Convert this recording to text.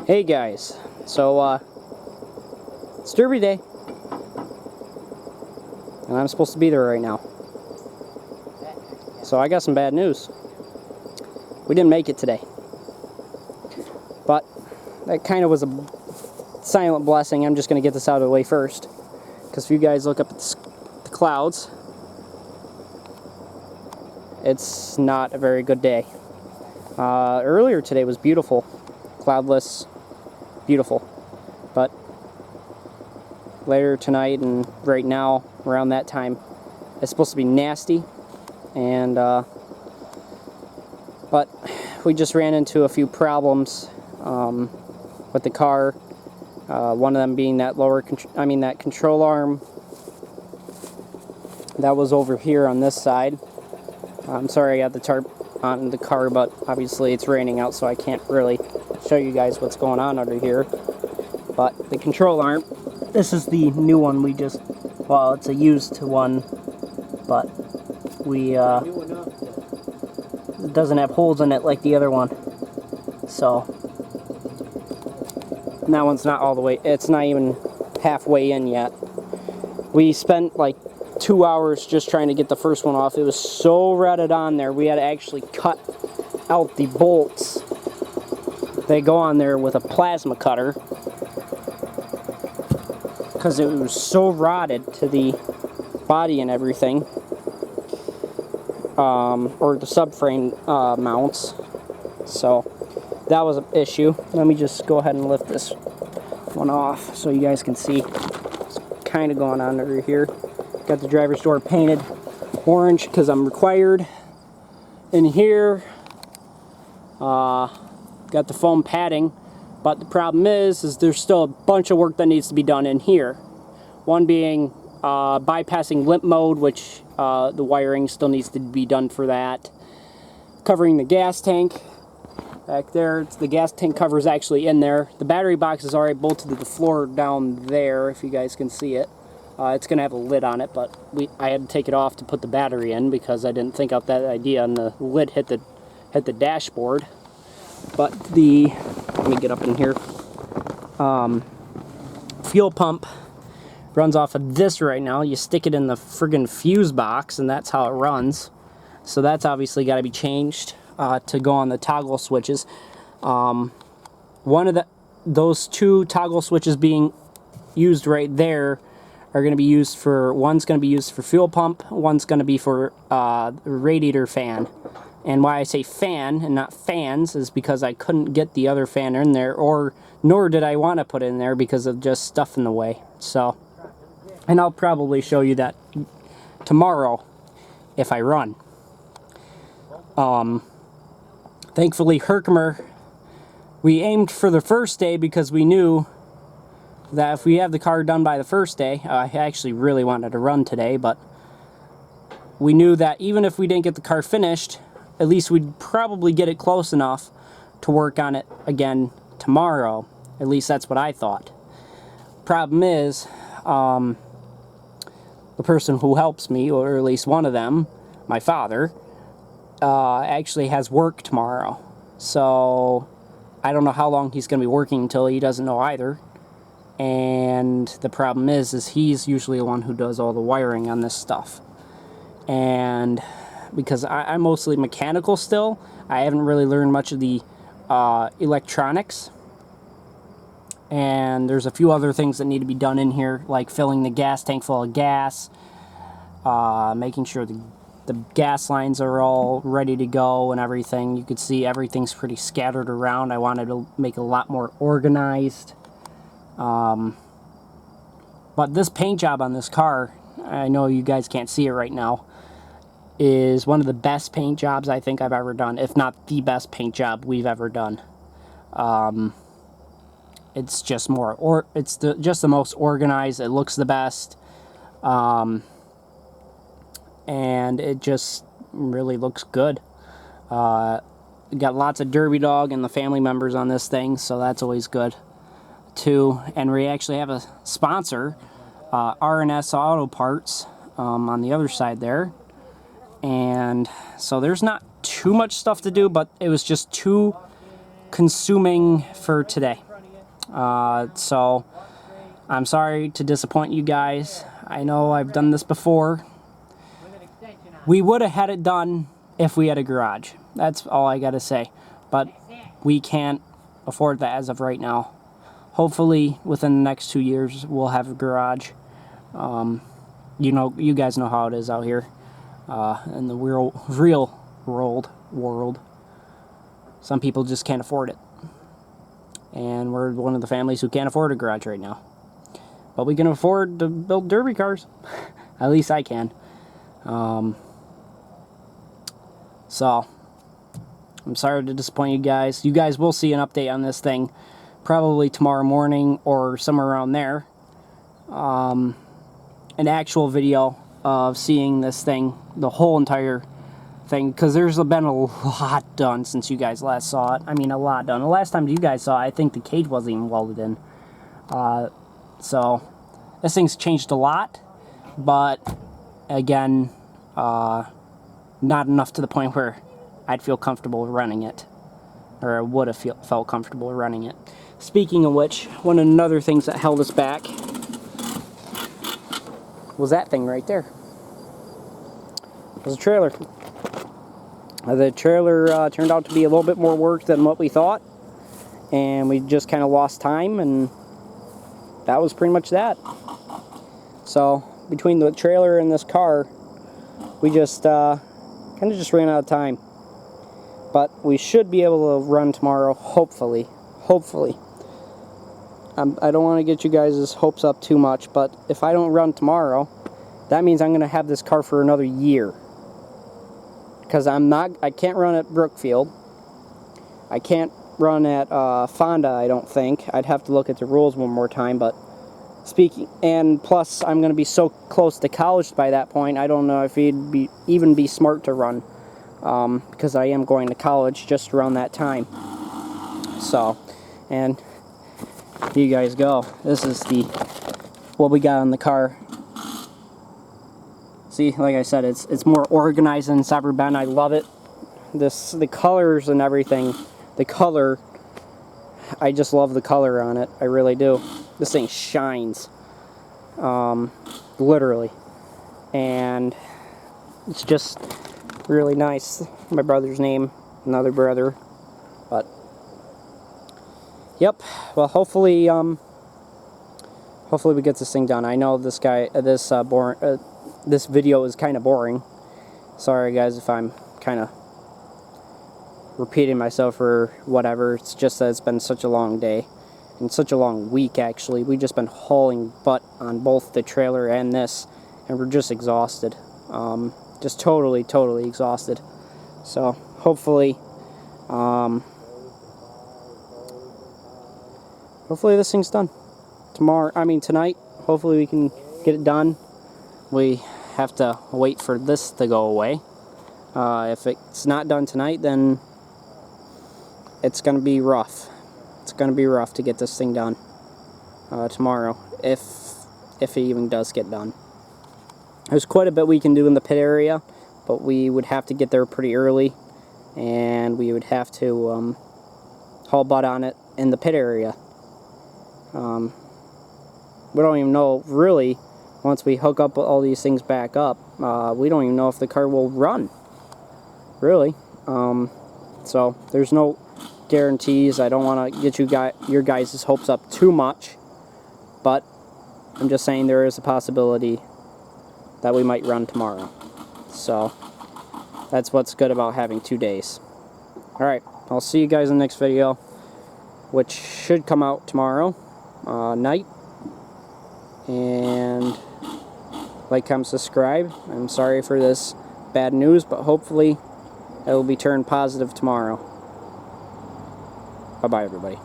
Hey guys, so it's Derby Day, and I'm supposed to be there right now. So I got some bad news. We didn't make it today, but that kind of was a silent blessing. I'm just going to get this out of the way first, because if you guys look up at the clouds, it's not a very good day. Earlier today was beautiful, cloudless, beautiful, but later tonight and right now around that time it's supposed to be nasty, and but we just ran into a few problems with the car. One of them being that that control arm that was over here on this side. I'm sorry I got the tarp on the car, but obviously it's raining out, so I can't really show you guys what's going on under here. But the control arm, this is the new one we just, well, it's a used one, but we it doesn't have holes in it like the other one, so that one's not all the way, it's not even halfway in yet. We spent like 2 hours just trying to get the first one off. It was so rutted on there, we had to actually cut out the bolts. They go on there with a plasma cutter because it was so rotted to the body and everything, or the subframe mounts. So that was an issue. Let me just go ahead and lift this one off so you guys can see what's kind of going on over here. Got the driver's door painted orange because I'm required. In here, got the foam padding, but the problem is there's still a bunch of work that needs to be done in here. One being bypassing limp mode, which the wiring still needs to be done for that. Covering the gas tank back there. The gas tank cover is actually in there. The battery box is already bolted to the floor down there, if you guys can see it. It's going to have a lid on it, but I had to take it off to put the battery in because I didn't think out that idea, and the lid hit the dashboard. But let me get up in here. Fuel pump runs off of this right now. You stick it in the friggin' fuse box, and that's how it runs. So that's obviously got to be changed to go on the toggle switches. One of those two toggle switches being used right there are going to be used for, one's going to be used for fuel pump, one's going to be for radiator fan. And why I say fan and not fans is because I couldn't get the other fan in there, nor did I want to put it in there because of just stuff in the way. So, and I'll probably show you that tomorrow if I run. Thankfully, Herkimer, we aimed for the first day because we knew that if we have the car done by the first day, I actually really wanted to run today, but we knew that even if we didn't get the car finished, at least we'd probably get it close enough to work on it again tomorrow. At least that's what I thought. Problem is, the person who helps me, or at least one of them, my father, actually has work tomorrow. So I don't know how long he's going to be working until. He doesn't know either. And the problem is he's usually the one who does all the wiring on this stuff. And because I'm mostly mechanical still, I haven't really learned much of the electronics. And there's a few other things that need to be done in here, like filling the gas tank full of gas, making sure the gas lines are all ready to go and everything. You could see everything's pretty scattered around. I wanted to make it a lot more organized. But this paint job on this car, I know you guys can't see it right now, is one of the best paint jobs I think I've ever done, if not the best paint job we've ever done. It's just just the most organized. It looks the best, and it just really looks good. Got lots of Derby Dog and the family members on this thing, so that's always good too. And we actually have a sponsor, R&S Auto Parts, on the other side there. And so there's not too much stuff to do, but it was just too consuming for today. So I'm sorry to disappoint you guys. I know I've done this before. We would have had it done if we had a garage. That's all I gotta say. But we can't afford that as of right now. Hopefully within the next 2 years we'll have a garage. You guys know how it is out here in the real world. Some people just can't afford it. And we're one of the families who can't afford a garage right now. But we can afford to build derby cars. At least I can. So, I'm sorry to disappoint you guys. You guys will see an update on this thing probably tomorrow morning or somewhere around there. An actual video of seeing this thing, the whole entire thing, because there's been a lot done since you guys last saw it. I mean, a lot done. The last time you guys saw it, I think the cage wasn't even welded in. So, this thing's changed a lot, but again, not enough to the point where I'd feel comfortable running it, or I would have felt comfortable running it. Speaking of which, one of the other things that held us back was that thing right there. It was a trailer. The trailer turned out to be a little bit more work than what we thought, and we just kind of lost time, and that was pretty much that. So between the trailer and this car, we just kind of just ran out of time. But we should be able to run tomorrow, hopefully. Hopefully. I don't want to get you guys' hopes up too much, but if I don't run tomorrow, that means I'm going to have this car for another year. Because I can't run at Brookfield. I can't run at Fonda, I don't think. I'd have to look at the rules one more time, but and plus I'm going to be so close to college by that point, I don't know if it'd even be smart to run. Because I am going to college just around that time. So, and here you guys go. This is what we got on the car. See, like I said, it's more organized than it's ever been. I love it. The colors and everything. The color, I just love the color on it. I really do. This thing shines. Literally. And it's just really nice. My brother's name, another brother. But yep. Well, hopefully we get this thing done. I know this video is kind of boring. Sorry guys if I'm kind of repeating myself or whatever. It's just that it's been such a long day and such a long week actually. We've just been hauling butt on both the trailer and this, and we're just exhausted. Just totally exhausted. So hopefully this thing's done tonight. Hopefully we can get it done. We have to wait for this to go away. If it's not done tonight, then it's gonna be rough. It's gonna be rough to get this thing done tomorrow, if it even does get done. There's quite a bit we can do in the pit area, but we would have to get there pretty early, and we would have to haul butt on it in the pit area. We don't even know, really, once we hook up all these things back up, we don't even know if the car will run, really. So there's no guarantees. I don't want to get your guys' hopes up too much, but I'm just saying there is a possibility that we might run tomorrow. So that's what's good about having 2 days. Alright, I'll see you guys in the next video, which should come out tomorrow night. And like, comment, subscribe. I'm sorry for this bad news, but hopefully it will be turned positive tomorrow. Bye-bye, everybody.